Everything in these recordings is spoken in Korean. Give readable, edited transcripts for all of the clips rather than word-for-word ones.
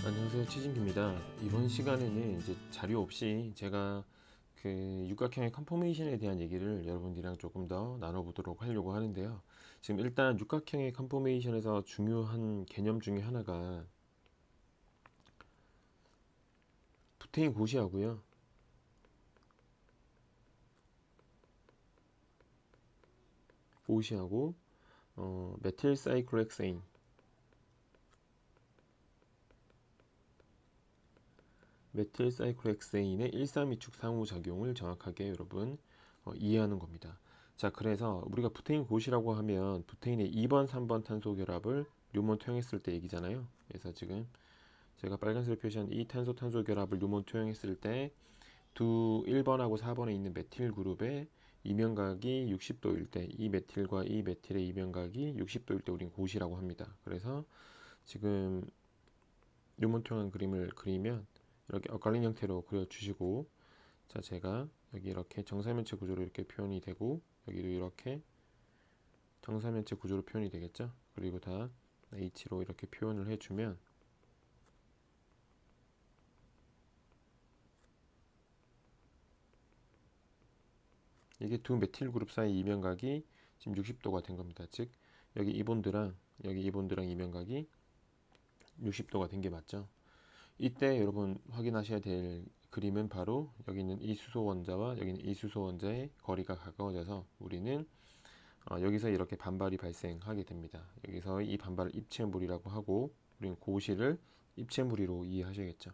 안녕하세요, 치진기입니다. 이번 시간에는 이제 자료 없이 제가 그 육각형의 컨포메이션에 대한 얘기를 여러분들이랑 조금 더 나눠보도록 하려고 하는데요. 지금 일단 육각형의 컨포메이션에서 중요한 개념 중에 하나가 부테인 고시하고요. 고시하고 메틸 사이클로헥세인, 메틸 사이클로헥세인의 1,3,2축 상호작용을 정확하게 여러분 이해하는 겁니다. 자, 그래서 우리가 부테인 고시라고 하면 부테인의 2번, 3번 탄소 결합을 류몬 투영했을 때 얘기잖아요. 그래서 지금 제가 빨간색으로 표시한 이 탄소 결합을 류몬 투영했을 때 두 1번하고 4번에 있는 메틸 그룹의 이면각이 60도일 때, 이 메틸과 이 메틸의 이면각이 60도일 때 우린 고시라고 합니다. 그래서 지금 류몬 투영한 그림을 그리면 이렇게 엇갈린 형태로 그려주시고, 자, 제가 여기 이렇게 정사면체 구조로 이렇게 표현이 되고, 여기도 이렇게 정사면체 구조로 표현이 되겠죠. 그리고 다 H로 이렇게 표현을 해주면 이게 두 메틸 그룹 사이 이면각이 지금 60도가 된 겁니다. 즉 여기 이본드랑 이면각이 60도가 된 게 맞죠. 이때 여러분 확인하셔야 될 그림은 바로 여기 있는 이 수소 원자와 여기 있는 이 수소 원자의 거리가 가까워져서 우리는 여기서 이렇게 반발이 발생하게 됩니다. 여기서 이 반발을 입체물이라고 하고, 우리는 고시를 입체물이로 이해하셔야겠죠.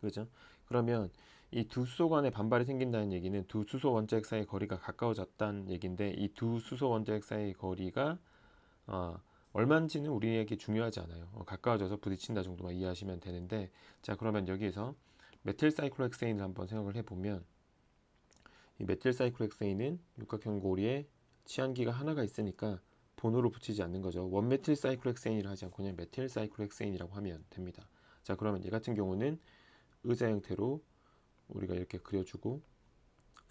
그렇죠? 그러면 이 두 수소 간에 반발이 생긴다는 얘기는 두 수소 원자핵 사이의 거리가 가까워졌다는 얘기인데, 이 두 수소 원자핵 사이의 거리가 얼마인지는 우리에게 중요하지 않아요. 가까워져서 부딪힌다 정도만 이해하시면 되는데, 자, 그러면 여기에서 메틸 사이클로헥세인을 한번 생각을 해보면, 이 메틸 사이클로헥세인은 육각형 고리에 치안기가 하나가 있으니까 번호를 붙이지 않는 거죠. 원메틸 사이클로헥세인이라 하지 않고 그냥 메틸 사이클로헥세인이라고 하면 됩니다. 자, 그러면 얘 같은 경우는 의자 형태로 우리가 이렇게 그려주고,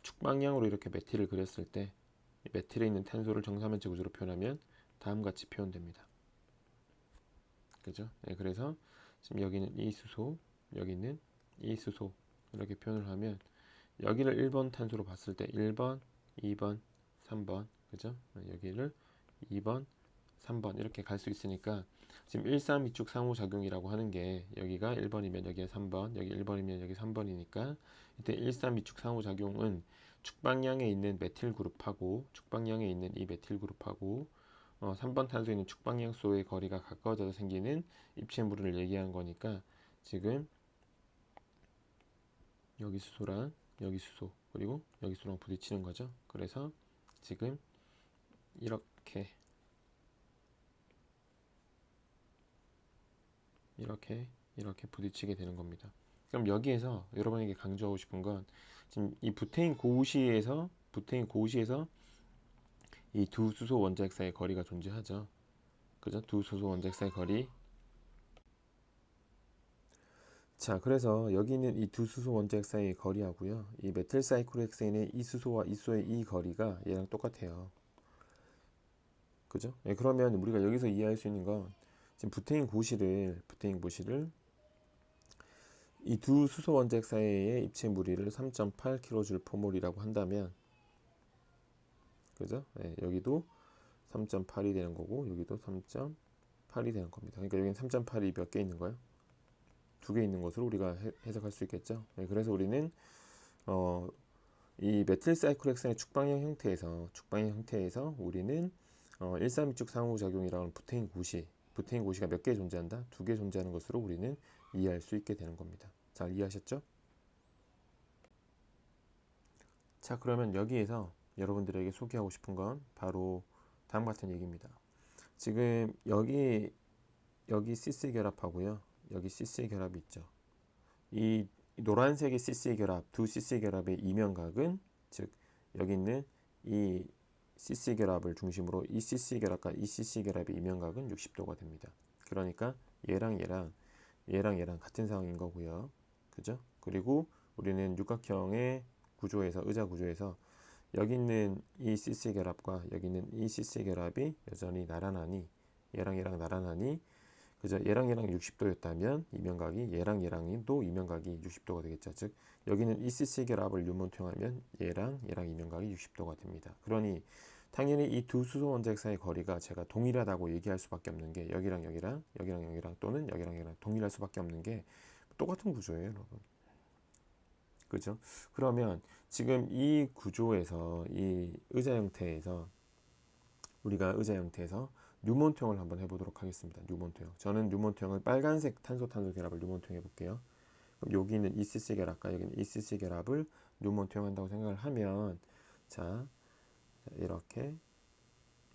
축방향으로 이렇게 메틸을 그렸을 때 메틸에 있는 탄소를 정사면체 구조로 표현하면 다음같이 표현됩니다. 그죠? 네, 그래서 지금 여기는 이 수소, 여기는 이 수소 이렇게 표현을 하면 여기를 1번 탄소로 봤을 때 1번, 2번, 3번, 그죠? 여기를 2번, 3번 이렇게 갈 수 있으니까 지금 1, 3, 2축 상호작용이라고 하는 게 여기가 1번이면 여기가 3번, 여기 1번이면 여기 3번이니까 이때 1, 3, 2축 상호작용은 축방향에 있는 메틸 그룹하고 축방향에 있는 이 메틸 그룹하고 3번 탄소에 있는 축방향 수소의 거리가 가까워져서 생기는 입체물을 얘기한 거니까 지금 여기 수소랑 여기 수소 그리고 여기 수소랑 부딪히는 거죠. 그래서 지금 이렇게 부딪히게 되는 겁니다. 그럼 여기에서 여러분에게 강조하고 싶은 건 지금 이 부테인 고시에서 이 두 수소 원자핵 사이의 거리가 존재하죠. 그죠? 두 수소 원자핵 사이의 거리. 자, 그래서 여기 있는 이 두 수소 원자핵 사이의 거리하고요, 이 메틸 사이클로헥세인의 이 수소와 이 수소의 이 거리가 얘랑 똑같아요. 그죠? 예, 그러면 우리가 여기서 이해할 수 있는 건 지금 부테인 고시를 이 두 수소 원자핵 사이의 입체 무리를 3.8kJ/몰이라고 한다면, 그죠? 네, 여기도 3.8이 되는 거고 여기도 3.8이 되는 겁니다. 그러니까 여기는 3.8이 몇 개 있는 거예요? 두 개 있는 것으로 우리가 해석할 수 있겠죠. 네, 그래서 우리는 이 메틸 사이클로헥센의 축방형 형태에서 우리는 1,3,2축 상호작용이라는 부테인 고시가 몇 개 존재한다? 두 개 존재하는 것으로 우리는 이해할 수 있게 되는 겁니다. 잘 이해하셨죠? 자, 그러면 여기에서 여러분들에게 소개하고 싶은 건 바로 다음 같은 얘기입니다. 지금 여기 CC 결합하고요, 여기 CC 결합이 있죠. 이 노란색의 CC 결합, 두 CC 결합의 이면각은, 즉 여기 있는 이 CC 결합을 중심으로 이 CC 결합과 이 CC 결합의 이면각은 60도가 됩니다. 그러니까 얘랑 같은 상황인 거고요. 그죠? 그리고 우리는 육각형의 구조에서, 의자 구조에서 여기 있는 이 CC 결합과 여기 있는 이 CC 결합이 여전히 나란하니, 얘랑 나란하니 그죠? 얘랑 60도였다면 이면각이 얘랑 또 이면각이 60도가 되겠죠. 즉 여기는 ECC 결합을 뉴몬통하면 얘랑 이면각이 60도가 됩니다. 그러니 당연히 이 두 수소 원자핵 사이의 거리가 제가 동일하다고 얘기할 수밖에 없는 게 여기랑 또는 여기랑 동일할 수밖에 없는 게 똑같은 구조예요, 여러분. 그죠? 그러면 지금 이 구조에서 이 의자 형태에서 우리가 의자 형태에서 뉴몬통을 한번 해보도록 하겠습니다. 뉴몬통. 저는 뉴몬통을 빨간색 탄소 결합을 뉴몬통 해볼게요. 그럼 여기는 ECC 결합과 여기는 ECC 결합을 뉴몬통 한다고 생각을 하면 자 이렇게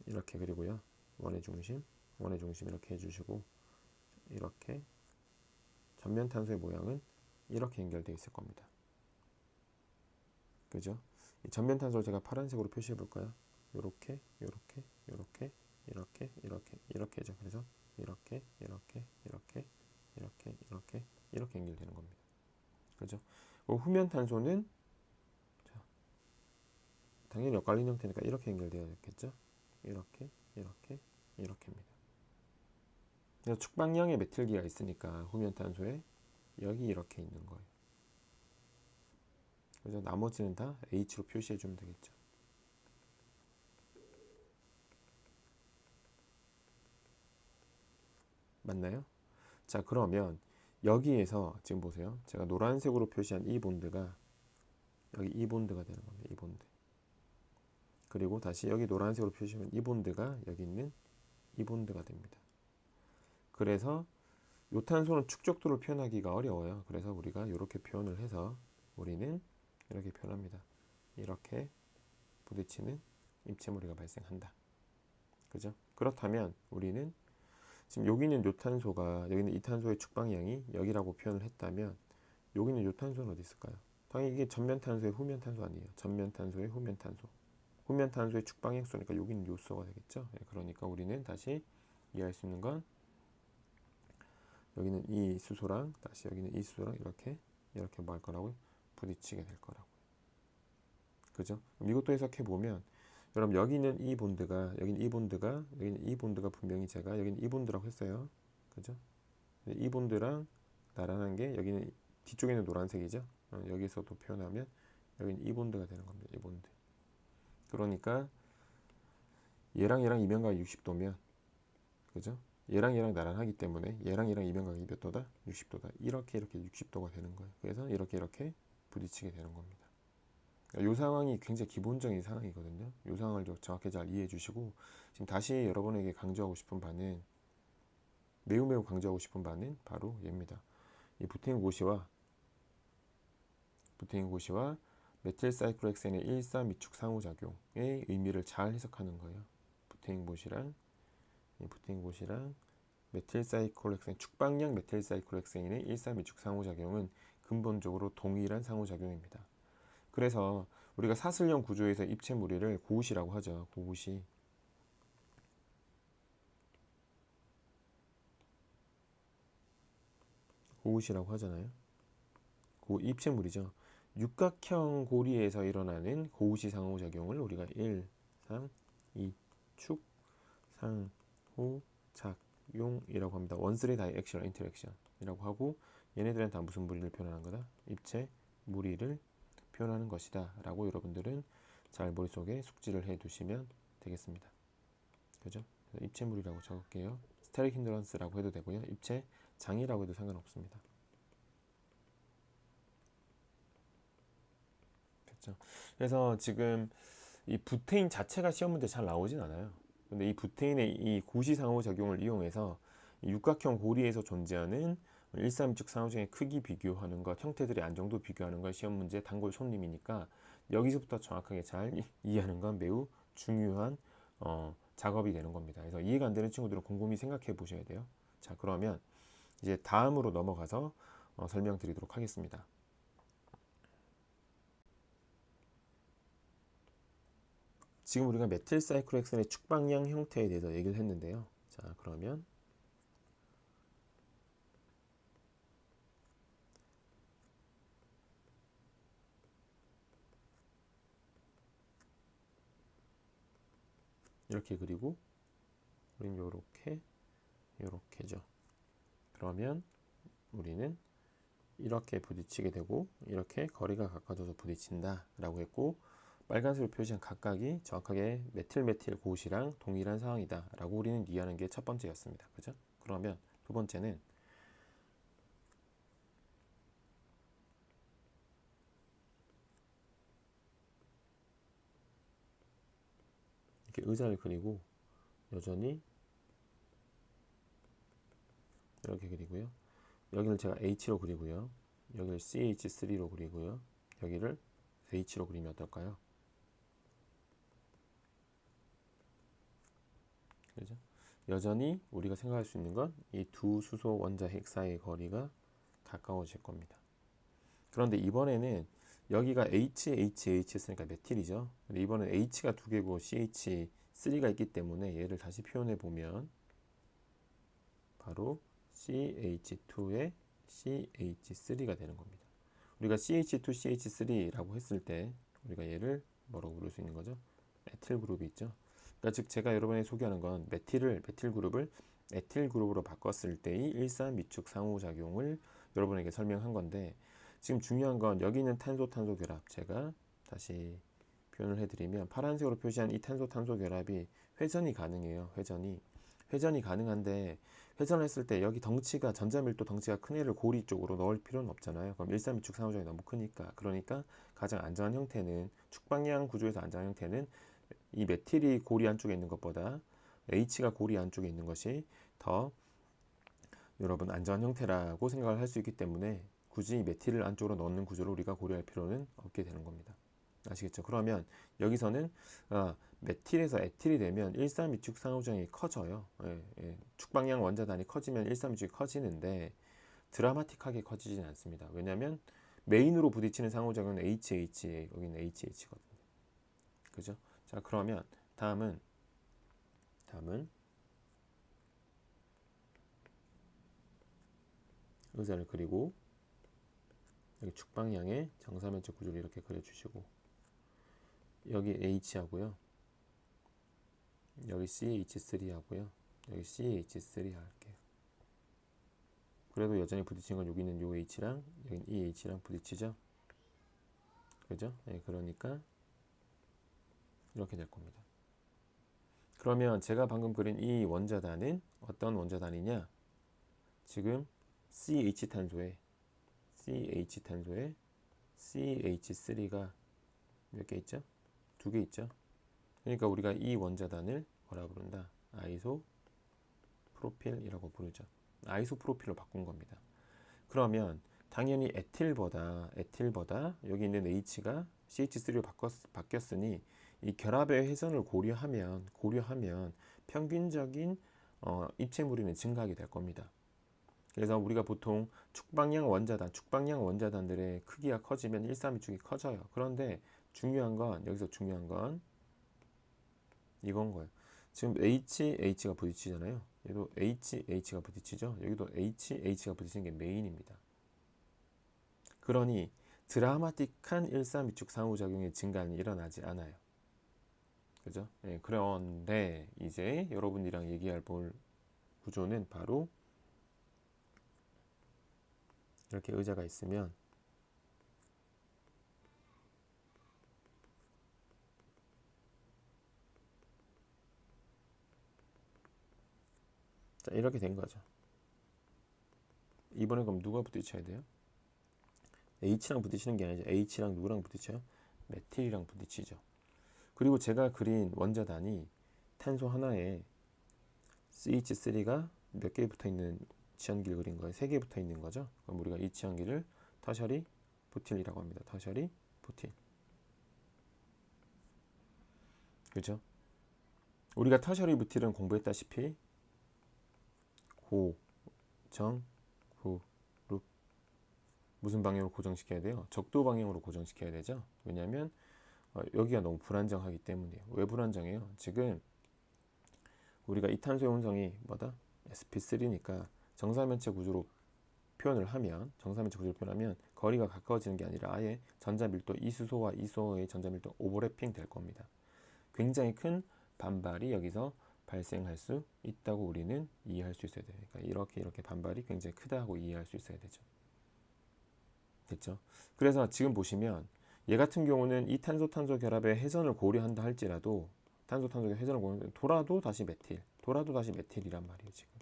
그리고요. 원의 중심 이렇게 해주시고 이렇게 전면 탄소의 모양은 이렇게 연결되어 있을 겁니다. 그죠? 이 전면 탄소를 제가 파란색으로 표시해 볼까요? 요렇게 이렇게죠. 그래서 이렇게 연결되는 겁니다. 그죠? 후면 탄소는 자, 당연히 엇갈린 형태니까 이렇게 연결되어야겠죠? 이렇게입니다. 그래서 축방형의 메틸기가 있으니까 후면 탄소에 여기 이렇게 있는 거예요. 그래서 나머지는 다 H로 표시해 주면 되겠죠. 맞나요? 자, 그러면 여기에서 지금 보세요. 제가 노란색으로 표시한 이 본드가 여기 이 본드가 되는 겁니다. 이 본드. 그리고 다시 여기 노란색으로 표시하면 이 본드가 여기 있는 이 본드가 됩니다. 그래서 요 탄소는 축적도를 표현하기가 어려워요. 그래서 우리가 이렇게 표현을 해서 우리는 이렇게 표현합니다. 이렇게 부딪히는 입체무리가 발생한다. 그죠? 그렇다면 우리는 지금 여기는 요 탄소가 여기는 이 탄소의 축방량이 여기라고 표현을 했다면 여기는 요 탄소는 어디 있을까요? 당연히 이게 전면 탄소의 후면 탄소 아니에요. 전면 탄소의 후면 탄소. 후면 탄소의 축방액수니까 여기는 요소가 되겠죠. 그러니까 우리는 다시 이해할 수 있는 건 여기는 이 수소랑 다시 여기는 이 수소랑 이렇게 뭐 할 거라고요? 부딪히게 될 거라고. 그죠? 그럼 이것도 해석해 보면 여러분 여기는 이 본드가 여기는 이 본드가 분명히 제가 여기는 이 본드라고 했어요. 그죠? 이 본드랑 나란한 게 여기는 뒤쪽에는 노란색이죠. 여기서도 표현하면 여기는 이 본드가 되는 겁니다. 이 본드. 그러니까 얘랑 이면각이 60도면 그죠? 얘랑 나란하기 때문에 얘랑 이면각이 몇 도다? 60도다. 이렇게 60도가 되는 거예요. 그래서 이렇게 부딪히게 되는 겁니다. 이 상황이 굉장히 기본적인 상황이거든요. 이 상황을 정확히 잘 이해해 주시고 지금 다시 여러분에게 강조하고 싶은 바는 매우 강조하고 싶은 바는 바로 얘입니다. 이 부테인고시와 메틸사이클로헥센의 1,3위축 상호작용의 의미를 잘 해석하는 거예요. 부테인고시랑 메틸사이클로헥센 축방량 메틸사이클로헥센의 1,3위축 상호작용은 근본적으로 동일한 상호작용입니다. 그래서 우리가 사슬형 구조에서 입체 무리를 고우시라고 하죠. 고우시라고 하잖아요. 입체물이죠. 육각형 고리에서 일어나는 고우시 상호작용을 우리가 1, 3, 2, 축, 상호, 작용이라고 합니다. 원스리 다이액션 인터랙션이라고 하고 얘네들은 다 무슨 무리를 표현하는 거다? 입체 무리를 표현하는 것이다 라고 여러분들은 잘 머릿속에 숙지를 해 두시면 되겠습니다. 그죠? 입체물이라고 적을게요. 스테릭 힌드런스라고 해도 되고요. 입체 장이라고 해도 상관없습니다. 됐죠? 그래서 지금 이 부테인 자체가 시험 문제 잘 나오진 않아요. 근데 이 부테인의 이 고시 상호작용을 이용해서 이 육각형 고리에서 존재하는 1,3위축 상호작용의 크기 비교하는 것, 형태들의 안정도 비교하는 것 시험 문제 단골 손님이니까 여기서부터 정확하게 잘 이해하는 건 매우 중요한 작업이 되는 겁니다. 그래서 이해가 안 되는 친구들은 곰곰이 생각해 보셔야 돼요. 자, 그러면 이제 다음으로 넘어가서 설명드리도록 하겠습니다. 지금 우리가 메틸사이클로헥센의 축방량 형태에 대해서 얘기를 했는데요. 자, 그러면 이렇게 그리고 우린 요렇게죠. 그러면 우리는 이렇게 부딪히게 되고 이렇게 거리가 가까워져서 부딪힌다 라고 했고, 빨간색으로 표시한 각각이 정확하게 메틸 고시랑 동일한 상황이다 라고 우리는 이해하는 게 첫 번째였습니다. 그죠? 그러면 두 번째는 이렇게 의자를 그리고 여전히 이렇게 그리고요. 여기를 제가 H로 그리고요. 여기를 CH3로 그리고요. 여기를 H로 그리면 어떨까요? 그죠? 여전히 우리가 생각할 수 있는 건 이 두 수소 원자 핵 사이의 거리가 가까워질 겁니다. 그런데 이번에는 여기가 HS니까 메틸이죠. 근데 이번엔 H가 두 개고 CH3가 있기 때문에 얘를 다시 표현해 보면 바로 CH2에 CH3가 되는 겁니다. 우리가 CH2, CH3라고 했을 때 우리가 얘를 뭐라고 부를 수 있는 거죠? 에틸 그룹이 있죠. 그러니까 즉 제가 여러분에게 소개하는 건 메틸 그룹을 에틸 그룹으로 바꿨을 때의 일산미축 상호작용을 여러분에게 설명한 건데, 지금 중요한 건 여기 있는 탄소 결합, 제가 다시 표현을 해드리면 파란색으로 표시한 이 탄소 결합이 회전이 가능해요. 회전이 가능한데, 회전을 했을 때 여기 덩치가 전자밀도 덩치가 큰 애를 고리 쪽으로 넣을 필요는 없잖아요. 그럼 일산미축 상호작용이 너무 크니까. 그러니까 가장 안전한 형태는, 축방향 구조에서 안전한 형태는 이 메틸이 고리 안쪽에 있는 것보다 H가 고리 안쪽에 있는 것이 더 여러분 안전한 형태라고 생각을 할 수 있기 때문에 굳이 메틸을 안쪽으로 넣는 구조를 우리가 고려할 필요는 없게 되는 겁니다. 아시겠죠? 그러면 여기서는 메틸에서 에틸이 되면 일산미축 상호작용이 커져요. 축방향 원자단이 커지면 일산미축이 커지는데 드라마틱하게 커지진 않습니다. 왜냐하면 메인으로 부딪히는 상호작용은 HH에 여기는 HH거든요. 그죠? 자, 그러면 다음은 의자를 그리고 여기 축방향의 정사면적 구조를 이렇게 그려주시고, 여기 H 하고요, 여기 CH3 하고요, 여기 CH3 할게요. 그래도 여전히 부딪히는 건 여기 있는 요 H랑 여기 이 H랑 부딪히죠. 그죠? 그러니까 이렇게 될 겁니다. 그러면 제가 방금 그린 이 원자단은 어떤 원자단이냐? 지금 CH 탄소에 CH3가 몇 개 있죠? 두 개 있죠? 그러니까 우리가 이 원자단을 뭐라 부른다? 아이소프로필이라고 부르죠. 아이소프로필로 바꾼 겁니다. 그러면 당연히 에틸보다 여기 있는 H가 CH3로 바뀌었으니 이 결합의 훼손을 고려하면 평균적인 입체 무리는 증가하게 될 겁니다. 그래서 우리가 보통 축방향 원자단들의 크기가 커지면 일산미축이 커져요. 그런데 여기서 중요한 건 이건 거예요. 지금 HH가 부딪히잖아요. 얘도 HH가 부딪히죠. 여기도 HH가 부딪히는 게 메인입니다. 그러니 드라마틱한 일산미축 상호작용의 증가는 일어나지 않아요. 그죠? 그런데 이제 여러분이랑 얘기할 볼 구조는 바로 이렇게 의자가 있으면 자, 이렇게 된 거죠. 이번에 그럼 누가 부딪혀야 돼요? H랑 부딪히는 게 아니죠. H랑 누구랑 부딪혀요? 메틸이랑 부딪히죠. 그리고 제가 그린 원자단이 탄소 하나에 CH3가 몇 개 붙어 있는 지연기를 그린 거예요. 3개 붙어 있는 거죠. 그럼 우리가 이 지연기를 터셔리 부틸이라고 합니다. 터셔리 부틸. 그죠? 우리가 터셔리 부틸은 공부했다시피 고정 그룹 무슨 방향으로 고정시켜야 돼요? 적도 방향으로 고정시켜야 되죠. 왜냐하면 여기가 너무 불안정하기 때문이에요. 왜 불안정해요? 지금 우리가 이 탄소의 혼성이 뭐다? sp3니까 정사면체 구조로 표현을 하면 거리가 가까워지는 게 아니라 아예 전자밀도 이수소와 이수소의 전자밀도 오버래핑 될 겁니다. 굉장히 큰 반발이 여기서 발생할 수 있다고 우리는 이해할 수 있어야 돼요. 그러니까 이렇게 반발이 굉장히 크다고 이해할 수 있어야 되죠. 됐죠? 그래서 지금 보시면 얘 같은 경우는 이 탄소-탄소 결합의 회전을 고려한다 할지라도 탄소-탄소 회전을 고려한다 돌아도 다시 메틸이란 말이에요. 지금.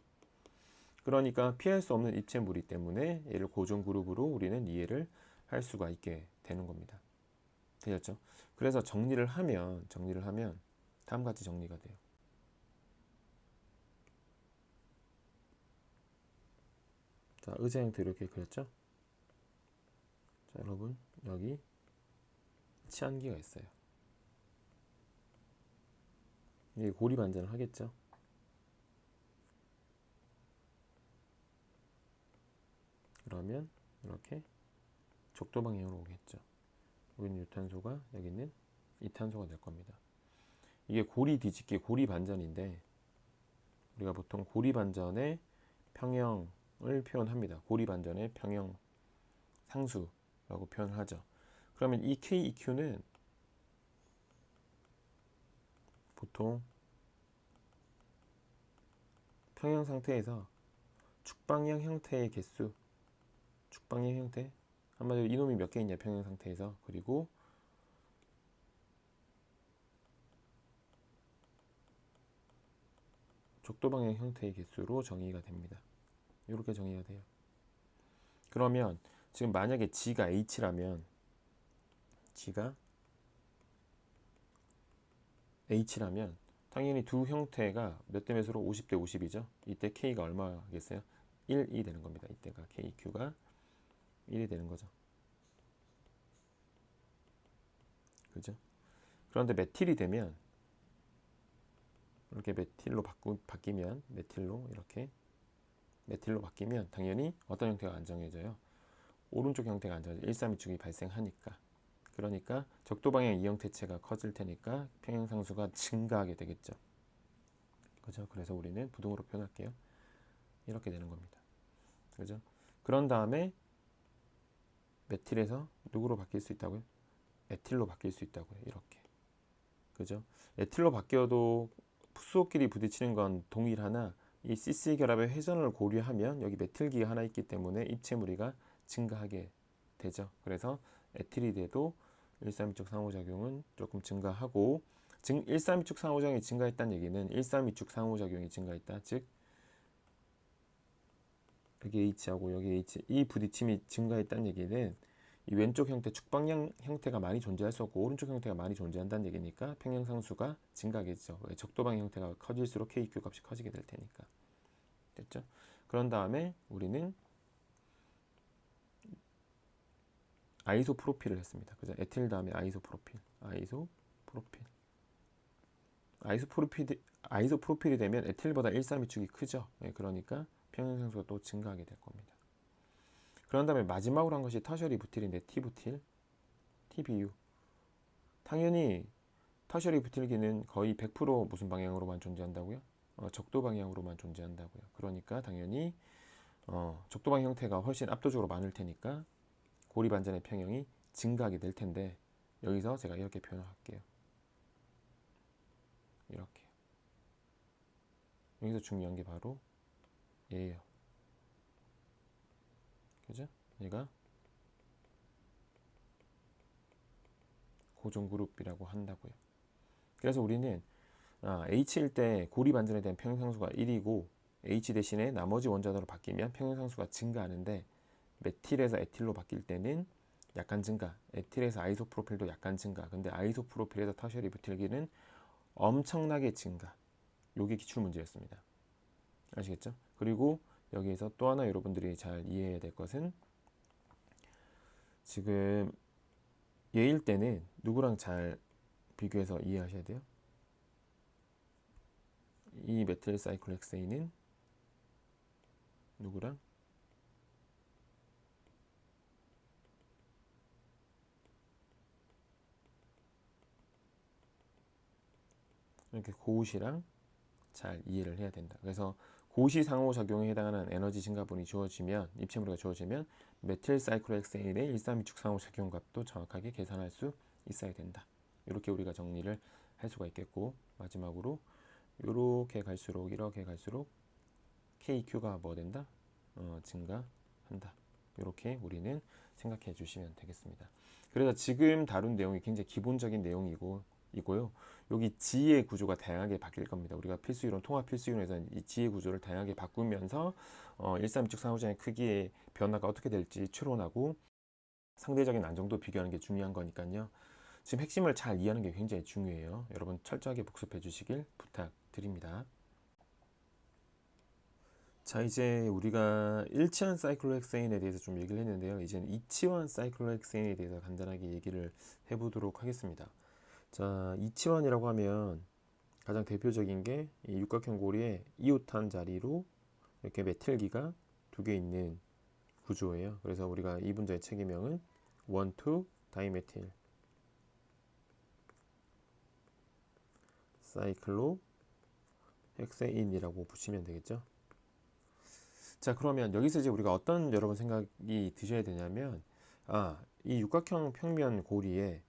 그러니까 피할 수 없는 입체 무리 때문에 얘를 고정 그룹으로 우리는 이해를 할 수가 있게 되는 겁니다. 되셨죠? 그래서 정리를 하면 다음과 같이 정리가 돼요. 자, 의자 형태 이렇게 그렸죠? 자, 여러분 여기 치안기가 있어요. 이게 고리 반전을 하겠죠? 그러면 이렇게 적도 방향으로 오겠죠. 여기는 유탄소가, 여기는 이탄소가 될 겁니다. 이게 고리 뒤집기, 고리 반전인데 우리가 보통 고리 반전의 평형을 표현합니다. 고리 반전의 평형 상수라고 표현을 하죠. 그러면 이 KEQ는 보통 평형 상태에서 축방향 형태의 개수, 축방향 형태, 한마디로 이놈이 몇 개 있냐 평형 상태에서, 그리고 적도방향 형태의 개수로 정의가 됩니다. 이렇게 정의가 돼요. 그러면 지금 만약에 G가 H라면 당연히 두 형태가 몇 대 몇으로 50대 50이죠. 이때 K가 얼마겠어요? 1이 되는 겁니다. 이때가 KQ가 1이 되는 거죠. 그죠? 그런데 메틸이 되면 이렇게 메틸로 바뀌면 이렇게 메틸로 바뀌면 당연히 어떤 형태가 안 정해져요? 오른쪽 형태가 안 정해져. 132축이 발생하니까. 그러니까 적도 방향 이 형태체가 커질 테니까 평형 상수가 증가하게 되겠죠. 그죠? 그래서 우리는 부등호로 표현할게요. 이렇게 되는 겁니다. 그죠? 그런 다음에 메틸에서 누구로 바뀔 수 있다고요? 에틸로 바뀔 수 있다고요. 이렇게. 그죠? 에틸로 바뀌어도 수소끼리 부딪히는 건 동일하나 이 CC 결합의 회전을 고려하면 여기 메틸기가 하나 있기 때문에 입체 무리가 증가하게 되죠. 그래서 에틸이 돼도 132축 상호작용은 조금 증가하고, 132축 상호작용이 증가했다는 얘기는 132축 상호작용이 증가했다. 즉 여기 H하고 여기 H 이 부딪힘이 증가했다는 얘기는 이 왼쪽 형태 축방향 형태가 많이 존재할 수 없고 오른쪽 형태가 많이 존재한다는 얘기니까 평형상수가 증가하겠죠. 적도방향 형태가 커질수록 KQ 값이 커지게 될 테니까. 됐죠? 그런 다음에 우리는 아이소프로필을 했습니다. 그죠? 에틸 다음에 아이소프로필이 되면 에틸보다 132축이 크죠. 그러니까 평형상수가 또 증가하게 될 겁니다. 그런 다음에 마지막으로 한 것이 터셔리 부틸인데 T부틸, TBU. 당연히 터셔리 부틸기는 거의 100% 무슨 방향으로만 존재한다고요? 적도 방향으로만 존재한다고요. 그러니까 당연히 적도 방향 형태가 훨씬 압도적으로 많을 테니까 고리 반전의 평형이 증가하게 될 텐데, 여기서 제가 이렇게 표현할게요. 이렇게. 여기서 중요한 게 바로 얘예요. 그죠? 얘가 고정 그룹이라고 한다고요. 그래서 우리는 H일 때 고리 반전에 대한 평형상수가 1이고 H 대신에 나머지 원자로로 바뀌면 평형상수가 증가하는데, 메틸에서 에틸로 바뀔 때는 약간 증가, 에틸에서 아이소프로필도 약간 증가, 근데 아이소프로필에서 터셔리 부틸기는 엄청나게 증가. 요게 기출문제였습니다. 아시겠죠? 그리고 여기에서 또 하나 여러분들이 잘 이해해야 될 것은, 지금 얘일 때는 누구랑 잘 비교해서 이해하셔야 돼요? 이 메틸 사이클렉세인은 누구랑? 이렇게 고시랑 잘 이해를 해야 된다. 그래서 고시 상호작용에 해당하는 에너지 증가분이 주어지면, 입체무리가 주어지면 메틸 사이클렉세인의 132축 상호작용 값도 정확하게 계산할 수 있어야 된다. 이렇게 우리가 정리를 할 수가 있겠고, 마지막으로 요렇게 갈수록 이렇게 갈수록 KQ가 뭐 된다? 증가한다. 이렇게 우리는 생각해 주시면 되겠습니다. 그래서 지금 다룬 내용이 굉장히 기본적인 이고요. 여기 지의 구조가 다양하게 바뀔 겁니다. 우리가 필수이론, 통합 필수이론에서는 이 지의 구조를 다양하게 바꾸면서 136 상호작용의 크기의 변화가 어떻게 될지 추론하고 상대적인 안정도 비교하는 게 중요한 거니까요. 지금 핵심을 잘 이해하는 게 굉장히 중요해요. 여러분 철저하게 복습해 주시길 부탁드립니다. 자, 이제 우리가 1치원 사이클로헥세인에 대해서 좀 얘기를 했는데요. 이제는 2치원 사이클로헥세인에 대해서 간단하게 얘기를 해보도록 하겠습니다. 자, 2치원이라고 하면 가장 대표적인 게 이 육각형 고리에 이오탄 자리로 이렇게 메틸기가 두 개 있는 구조예요. 그래서 우리가 이 분자의 체계명은 1, 2 다이메틸 사이클로 헥세인이라고 보시면 되겠죠. 자, 그러면 여기서 이제 우리가 어떤 여러분 생각이 드셔야 되냐면, 이 육각형 평면 고리에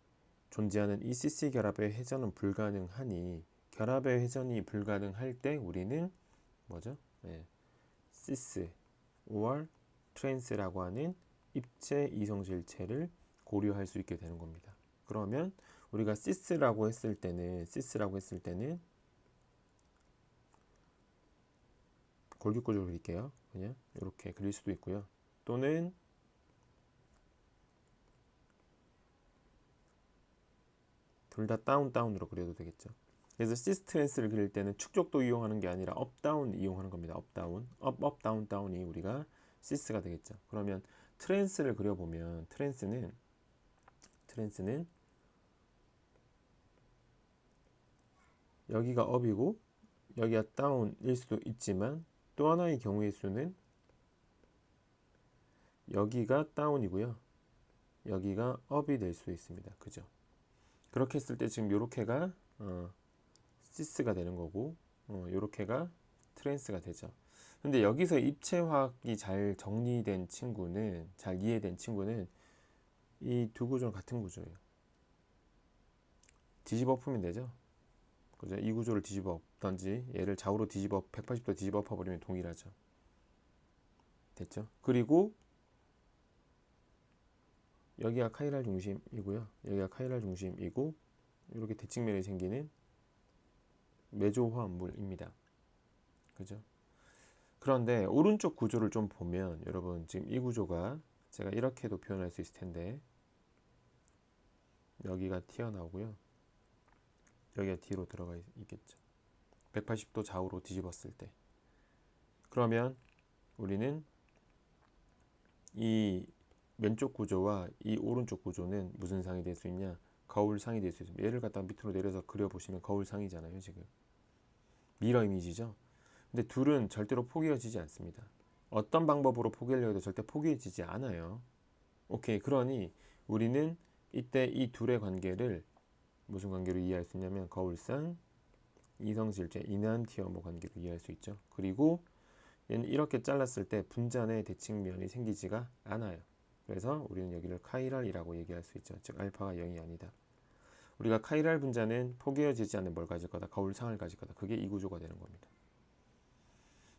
존재하는 이 CC 결합의 회전은 불가능하니, 결합의 회전이 불가능할 때 우리는 뭐죠? 시스 or 트랜스라고 하는 입체 이성질체를 고려할 수 있게 되는 겁니다. 그러면 우리가 시스라고 했을 때는 골격구조를 그릴게요. 그냥 이렇게 그릴 수도 있고요. 또는 둘 다 다운으로 그려도 되겠죠. 그래서 시스트랜스를 그릴 때는 축적도 이용하는 게 아니라 업다운 이용하는 겁니다. 업다운, 다운이 우리가 시스가 되겠죠. 그러면 트랜스를 그려보면 트랜스는 여기가 업이고 여기가 다운일 수도 있지만 또 하나의 경우의 수는 여기가 다운이고요. 여기가 업이 될 수 있습니다. 그죠? 그렇게 했을 때 지금 요렇게가 시스가 되는 거고 요렇게가 트랜스가 되죠. 근데 여기서 입체화학이 잘 정리된 친구는, 잘 이해된 친구는 이 두 구조는 같은 구조예요. 뒤집어 엎으면 되죠. 그죠? 이 구조를 뒤집어 엎던지 얘를 좌우로 180도 뒤집어 엎어버리면 동일하죠. 됐죠? 그리고 여기가 카이랄 중심이고요. 여기가 카이랄 중심이고 이렇게 대칭면에 생기는 메조화합물입니다. 그죠? 그런데 오른쪽 구조를 좀 보면 여러분 지금 이 구조가 제가 이렇게도 표현할 수 있을 텐데 여기가 튀어나오고요. 여기가 뒤로 들어가 있겠죠. 180도 좌우로 뒤집었을 때. 그러면 우리는 이 왼쪽 구조와 이 오른쪽 구조는 무슨 상이 될 수 있냐? 거울상이 될 수 있습니다. 얘를 갖다 밑으로 내려서 그려보시면 거울상이잖아요. 지금 미러 이미지죠. 근데 둘은 절대로 포개어지지 않습니다. 어떤 방법으로 포개하려고 해도 절대 포개어지지 않아요. 오케이. 그러니 우리는 이때 이 둘의 관계를 무슨 관계로 이해할 수 있냐면 거울상, 이성질체, 이난티어모 관계로 이해할 수 있죠. 그리고 얘는 이렇게 잘랐을 때 분자 내 대칭면이 생기지가 않아요. 그래서 우리는 여기를 카이랄이라고 얘기할 수 있죠. 즉 알파가 0이 아니다. 우리가 카이랄 분자는 포개어지지 않는 뭘 가질 거다? 거울상을 가질 거다. 그게 이 구조가 되는 겁니다.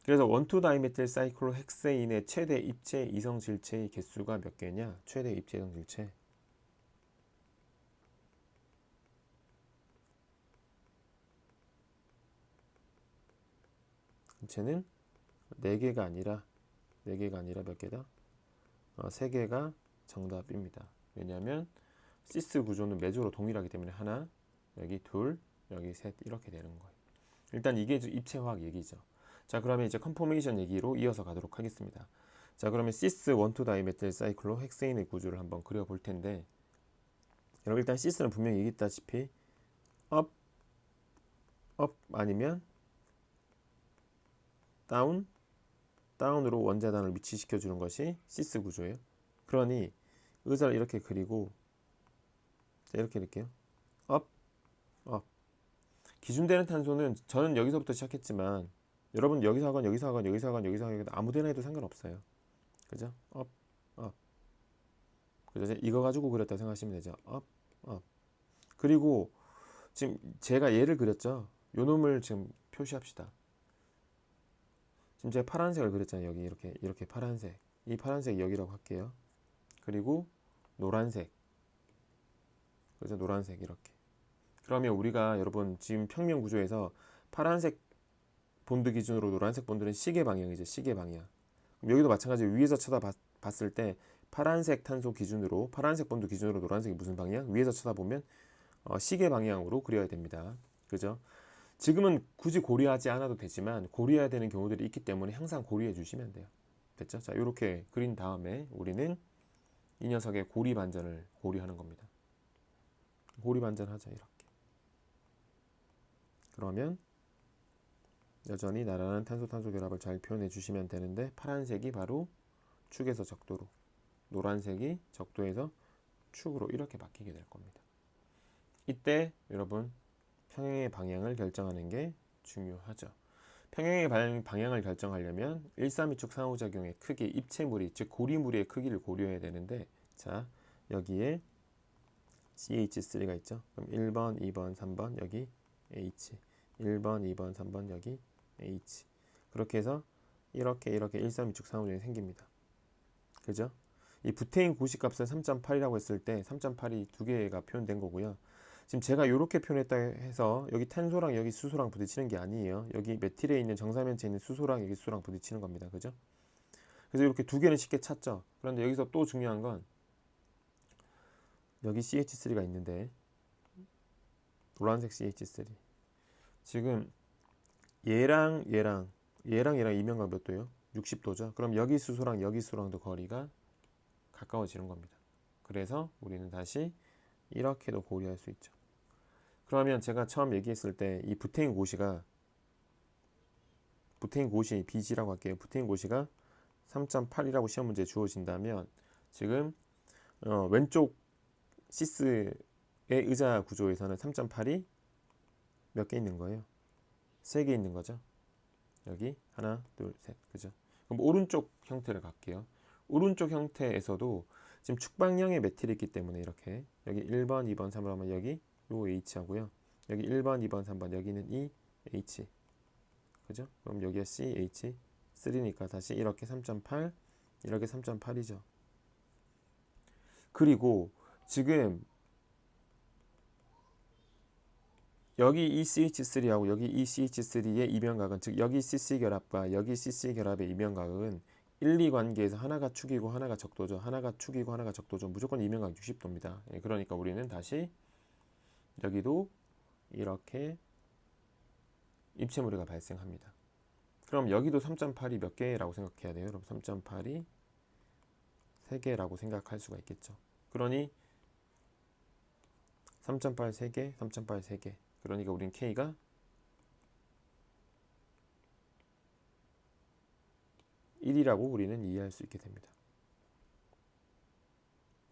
그래서 1,2 다이메틸 사이클로헥세인의 최대 입체 이성질체의 개수가 몇 개냐? 최대 입체 이성질체 는 4개가 아니라 몇 개다? 3개가 정답입니다. 왜냐하면 시스 구조는 매조로 동일하기 때문에 하나, 여기 둘, 여기 셋 이렇게 되는 거예요. 일단 이게 입체화학 얘기죠. 자, 그러면 이제 컨포메이션 얘기로 이어서 가도록 하겠습니다. 자, 그러면 시스 1,2 다이메틸 사이클로 헥세인의 구조를 한번 그려볼 텐데 여러분 일단 시스는 분명히 얘기했다시피 업 아니면 다운으로 원자단을 위치시켜 주는 것이 시스 구조예요. 그러니 의자를 이렇게 그리고 이렇게 이렇게요. 업. 기준되는 탄소는 저는 여기서부터 시작했지만 여러분 여기서 하건 아무 데나 해도 상관없어요. 그죠? 업. 그죠? 이거 가지고 그렸다 생각하시면 되죠. 업. 그리고 지금 제가 얘를 그렸죠. 요 놈을 지금 표시합시다. 지금 제가 파란색을 그렸잖아요. 여기 이렇게 파란색. 이 파란색 여기라고 할게요. 그리고 노란색. 그래서 노란색 이렇게. 그러면 우리가 여러분 지금 평면 구조에서 파란색 본드 기준으로 노란색 본드는 시계 방향이죠. 시계 방향. 그럼 여기도 마찬가지로 위에서 쳐다봤을 때 파란색 탄소 기준으로 파란색 본드 기준으로 노란색이 무슨 방향? 위에서 쳐다보면 시계 방향으로 그려야 됩니다. 그죠? 지금은 굳이 고려하지 않아도 되지만 고려해야 되는 경우들이 있기 때문에 항상 고려해 주시면 돼요. 됐죠? 자, 이렇게 그린 다음에 우리는 이 녀석의 고리 반전을 고려하는 겁니다. 고리 반전하자 이렇게. 그러면 여전히 나란한 탄소-탄소 결합을 잘 표현해 주시면 되는데 파란색이 바로 축에서 적도로, 노란색이 적도에서 축으로 이렇게 바뀌게 될 겁니다. 이때 여러분 평행의 방향을 결정하는 게 중요하죠. 평행의 방향을 결정하려면 132축 상호작용의 크기, 입체무리, 즉 고리무리의 크기를 고려해야 되는데 자, 여기에 CH3가 있죠. 그럼 1번, 2번, 3번 여기 H 1번, 2번, 3번 여기 H 그렇게 해서 이렇게 132축 상호작용이 생깁니다. 그죠? 이 부테인 고시값을 3.8이라고 했을 때 3.8이 두 개가 표현된 거고요. 지금 제가 이렇게 표현했다 해서 여기 탄소랑 여기 수소랑 부딪히는 게 아니에요. 여기 메틸에 있는 정사면체에 있는 수소랑 여기 수소랑 부딪히는 겁니다. 그죠? 그래서 이렇게 두 개는 쉽게 찾죠. 그런데 여기서 또 중요한 건 여기 CH3가 있는데 노란색 CH3 지금 얘랑 이면각 몇 도예요? 60도죠. 그럼 여기 수소랑 여기 수소랑도 거리가 가까워지는 겁니다. 그래서 우리는 다시 이렇게도 고려할 수 있죠. 그러면 제가 처음 얘기했을 때 이 부테인 고시 BG라고 할게요. 부테인 고시가 3.8이라고 시험 문제에 주어진다면 지금 왼쪽 시스의 의자 구조에서는 3.8이 몇 개 있는 거예요? 3개 있는 거죠. 여기 하나, 둘, 셋. 그죠? 그럼 오른쪽 형태를 갈게요. 오른쪽 형태에서도 지금 축방향의 메틸이 있기 때문에 이렇게 여기 1번, 2번, 3번 하면 여기 요 H 하고요. 여기 1번, 2번, 3번 여기는 이 H. 그죠? 그럼 여기가 CH3니까 다시 이렇게 3.8 이렇게 3.8이죠. 그리고 지금 여기 이 CH3하고 여기 이 CH3의 이면각은 즉 여기 CC 결합과 여기 CC 결합의 이면각은 1, 2 관계에서 하나가 축이고 하나가 적도죠. 하나가 축이고 하나가 적도죠. 무조건 이면각 60도입니다. 그러니까 우리는 다시 여기도 이렇게 입체무리가 발생합니다. 그럼 여기도 3.8이 몇 개라고 생각해야 돼요? 그럼 3.8이 3개라고 생각할 수가 있겠죠. 그러니 3.8 3개, 3.8 3개. 그러니까 우린 K가 1이라고 우리는 이해할 수 있게 됩니다.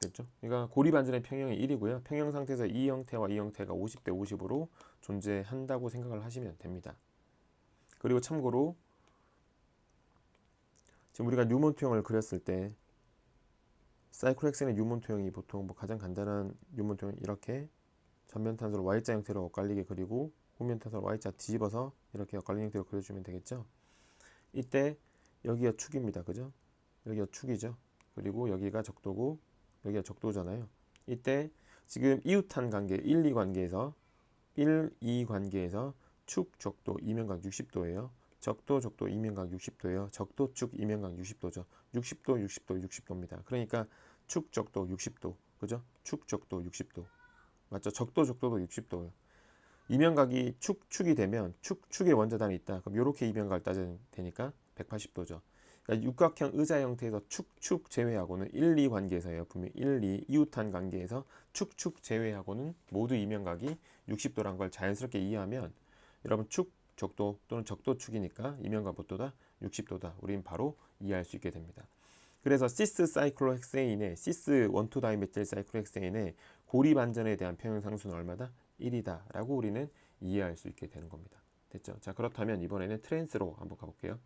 됐죠? 그러니까 고리 반전의 평형이 1이고요. 평형 상태에서 이 형태와 이 형태가 50대 50으로 존재한다고 생각을 하시면 됩니다. 그리고 참고로 지금 우리가 뉴먼 투형을 그렸을 때 사이클렉스의 뉴먼 투형이 보통 뭐 가장 간단한 뉴먼 투형은 이렇게 전면 탄소를 Y자 형태로 엇갈리게 그리고 후면 탄소를 Y자 뒤집어서 이렇게 엇갈린 형태로 그려주면 되겠죠. 이때 여기가 축입니다. 그죠? 여기가 축이죠. 그리고 여기가 적도고 여기가 적도잖아요. 이때 지금 이웃한 관계 1, 2 관계에서 축, 적도, 이면각 60도예요. 적도, 적도, 이면각 60도예요. 적도, 축, 이면각 60도죠. 60도, 60도, 60도입니다. 그러니까 축, 적도 60도. 그죠? 축, 적도 60도. 맞죠? 적도, 적도도 60도예요. 이면각이 축이 되면 축의 원자단이 있다. 그럼 이렇게 이면각을 따져야 되니까 180도죠. 그러니까 육각형 의자 형태에서 축 제외하고는 1, 2 관계에서예요. 분명히 1, 2 이웃한 관계에서 축 제외하고는 모두 이면각이 60도란 걸 자연스럽게 이해하면 여러분 축 적도 또는 적도 축이니까 이면각 몇도다? 60도다. 우린 바로 이해할 수 있게 됩니다. 그래서 시스 사이클로헥세인의 시스 원투 다이메틸 사이클로헥세인의 고리 반전에 대한 평형 상수는 얼마다? 1이다 라고 우리는 이해할 수 있게 되는 겁니다. 됐죠? 자, 그렇다면 이번에는 트랜스로 한번 가볼게요.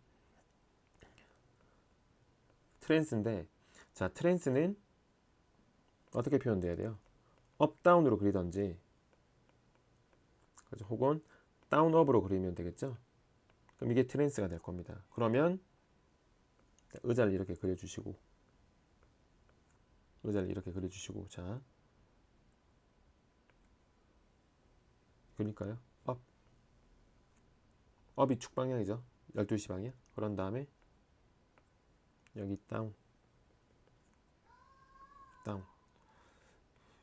트랜스인데 자, 트랜스는 어떻게 표현돼야 돼요? 업 다운으로 그리던지 그죠? 혹은 다운업으로 그리면 되겠죠. 그럼 이게 트랜스가 될 겁니다. 그러면 의자를 이렇게 그려주시고, 의자를 이렇게 그려주시고, 자, 그러니까요. 업, 업이 축 방향이죠. 12시 방향. 그런 다음에 여기 다운, 다운.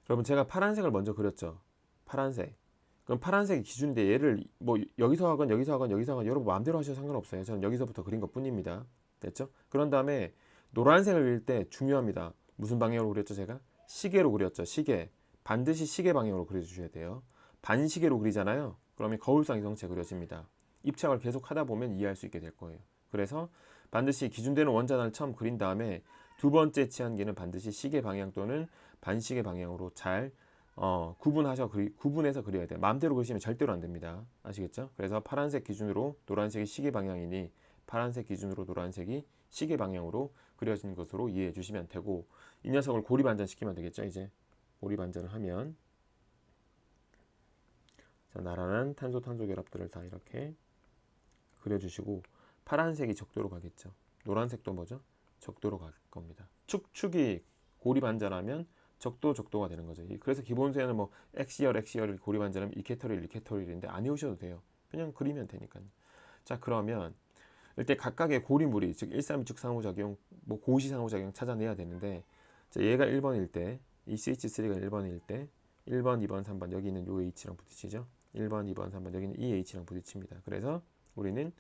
여러분 제가 파란색을 먼저 그렸죠. 파란색. 그럼 파란색이 기준인데 얘를 뭐 여기서 하건 여기서 하건 여기서 하건 여러분 마음대로 하셔도 상관없어요. 저는 여기서부터 그린 것 뿐입니다. 됐죠? 그런 다음에 노란색을 그릴 때 중요합니다. 무슨 방향으로 그렸죠 제가? 시계로 그렸죠. 시계. 반드시 시계 방향으로 그려주셔야 돼요. 반시계로 그리잖아요. 그러면 거울상 이성체 그려집니다. 입착을 계속 하다 보면 이해할 수 있게 될 거예요. 그래서 반드시 기준되는 원자단을 처음 그린 다음에 두 번째 치환기는 반드시 시계 방향 또는 반시계 방향으로 잘 구분해서 그려야 돼요. 마음대로 그리시면 절대로 안 됩니다. 아시겠죠? 그래서 파란색 기준으로 노란색이 시계 방향이니 파란색 기준으로 노란색이 시계 방향으로 그려진 것으로 이해해 주시면 되고, 이 녀석을 고리반전 시키면 되겠죠. 이제 고리반전을 하면 자, 나란한 탄소 탄소 결합들을 다 이렇게 그려주시고, 파란색이 적도로 가겠죠. 노란색도 뭐죠? 적도로 갈 겁니다. 축축이 고리반전하면 적도가 되는 거죠. 그래서 기본수에는 뭐 엑시얼 고리반전하면 이케터릴인데 안 외우셔도 돼요. 그냥 그리면 되니까요. 자, 그러면 이때 각각의 고리물이 즉 132축 상호작용, 뭐 고시 상호작용 찾아내야 되는데, 자, 얘가 1번일 때, 이 CH3가 1번일 때 1번, 2번, 3번 여기 있는 요 H랑 부딪히죠. 1번, 2번, 3번 여기는 이 H랑 부딪힙니다. 그래서 우리는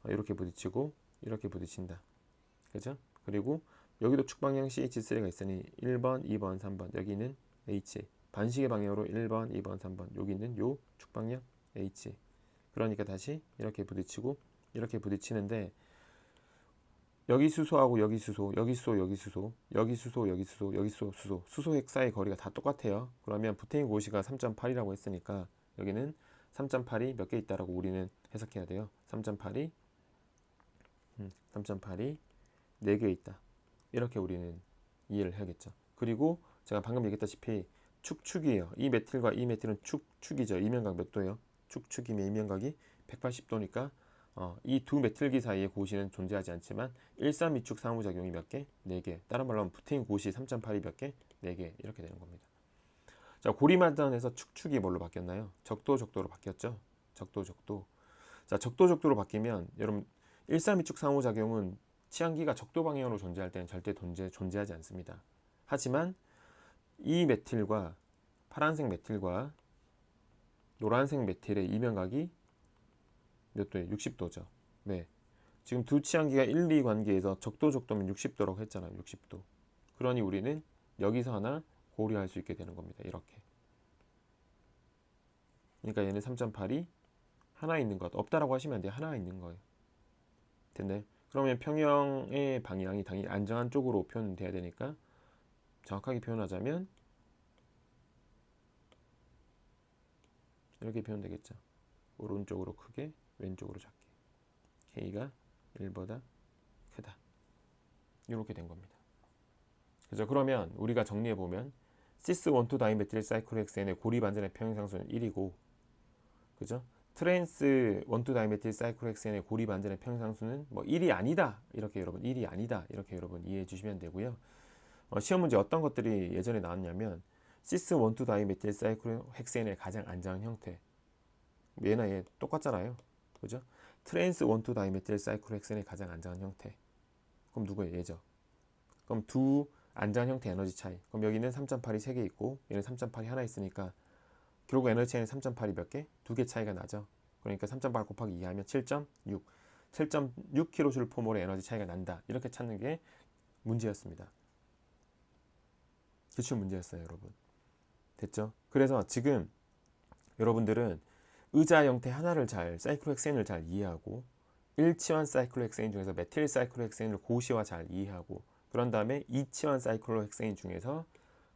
이렇게 부딪히고 이렇게 부딪힌다. 그죠? 그리고 여기도 축방향 CH3가 있으니 1번, 2번, 3번 여기는 H, 반시계 방향으로 1번, 2번, 3번 여기는 요 축방향 H. 그러니까 다시 이렇게 부딪히고 이렇게 부딪히는데, 여기 수소하고 여기 수소, 여기 수소, 여기 수소, 여기 수소, 여기 수소, 여기 수소, 수소 핵사의 거리가 다 똑같아요. 그러면 부테인 고시가 3.8이라고 했으니까 여기는 3.8이 몇 개 있다라고 우리는 해석해야 돼요. 3.8이 4개 있다. 이렇게 우리는 이해를 해야겠죠. 그리고 제가 방금 얘기했다시피 축이에요. 이 메틸과 이 메틸은 축이죠. 이면각 몇 도예요? 축이면 이면각이 180도니까 이 두 메틸기 사이에 고시는 존재하지 않지만 132축 상호작용이 몇 개? 4개. 다른 말로 하면 부테인 고시 3.8이 몇 개? 4개. 이렇게 되는 겁니다. 자, 고리반전에서 축이 뭘로 바뀌었나요? 적도로 바뀌었죠. 적도. 자, 적도로 바뀌면 여러분 132축 상호작용은 치환기가 적도 방향으로 존재할 때는 절대 존재하지 않습니다. 하지만 이 메틸과 파란색 메틸과 노란색 메틸의 이면각이 몇 도예요? 60도죠. 네. 지금 두 치환기가 1, 2 관계에서 적도면 60도라고 했잖아요. 60도. 그러니 우리는 여기서 하나 고려할 수 있게 되는 겁니다. 이렇게. 그러니까 얘는 3.8이 하나 있는 것. 없다라고 하시면 안 돼요. 하나 있는 거예요. 됐나요? 그러면 평형의 방향이 당연히 안정한 쪽으로 표현돼야 되니까 정확하게 표현하자면 이렇게 표현되겠죠. 오른쪽으로 크게, 왼쪽으로 작게. K가 1보다 크다. 이렇게 된 겁니다. 그죠? 그러면 우리가 정리해 보면 시스 1,2 다이메틸 사이클로헥센의 고리 반전의 평형상수는 1이고, 그죠? 트랜스 1,2 다이메틸 사이클로헥센의 고리 반전의 평형상수는 뭐 1이 아니다. 이렇게 여러분 1이 아니다. 이렇게 여러분 이해해 주시면 되고요. 시험 문제 어떤 것들이 예전에 나왔냐면 시스 1,2 다이메틸 사이클로헥센의 가장 안정한 형태. 얘나 얘 똑같잖아요. 그죠? 트랜스 1,2 다이메틸 사이클로헥센의 가장 안정한 형태. 그럼 누구예요? 얘죠. 그럼 두 안정한 형태 에너지 차이. 그럼 여기는 3.8이 3개 있고 얘는 3.8이 하나 있으니까 결국 에너지 차이는 3.8이 몇 개? 2개 차이가 나죠. 그러니까 3.8 곱하기 2 하면 7.6. 7.6kJ/몰의 에너지 차이가 난다. 이렇게 찾는 게 문제였습니다. 기출 문제였어요, 여러분. 됐죠? 그래서 지금 여러분들은 의자 형태 하나를 사이클로헥센을 잘 이해하고 1치환 사이클로헥센 중에서 메틸 사이클로헥센을 고시와 잘 이해하고, 그런 다음에 2치환 사이클로헥센 중에서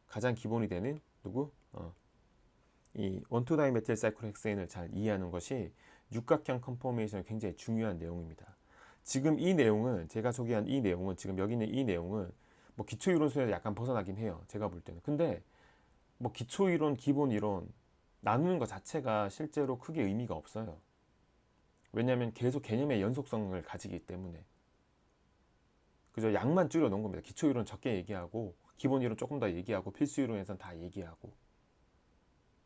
가장 기본이 되는 이 1,2 다이메틸 사이클로헥센을 잘 이해하는 것이 육각형 컨포메이션이 굉장히 중요한 내용입니다. 지금 이 내용은 제가 소개한 이 내용은 지금 여기 있는 이 내용은 뭐 기초이론 수준에서 약간 벗어나긴 해요. 제가 볼 때는. 근데 뭐 기초이론, 기본이론 나누는 것 자체가 실제로 크게 의미가 없어요. 왜냐하면 계속 개념의 연속성을 가지기 때문에. 그죠? 양만 줄여 놓은 겁니다. 기초 이론 적게 얘기하고 기본 이론 조금 더 얘기하고 필수 이론에선 다 얘기하고.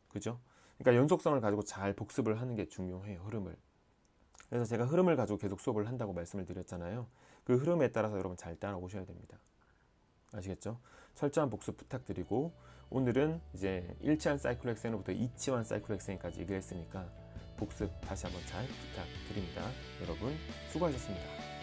그죠? 그러니까 연속성을 가지고 잘 복습을 하는 게 중요해요. 흐름을. 그래서 제가 흐름을 가지고 계속 수업을 한다고 말씀을 드렸잖아요. 그 흐름에 따라서 여러분 잘 따라오셔야 됩니다. 아시겠죠? 철저한 복습 부탁드리고, 오늘은 이제 1치환 사이클렉센으로부터 2치환 사이클렉센까지 얘기했으니까 복습 다시 한번 잘 부탁드립니다. 여러분 수고하셨습니다.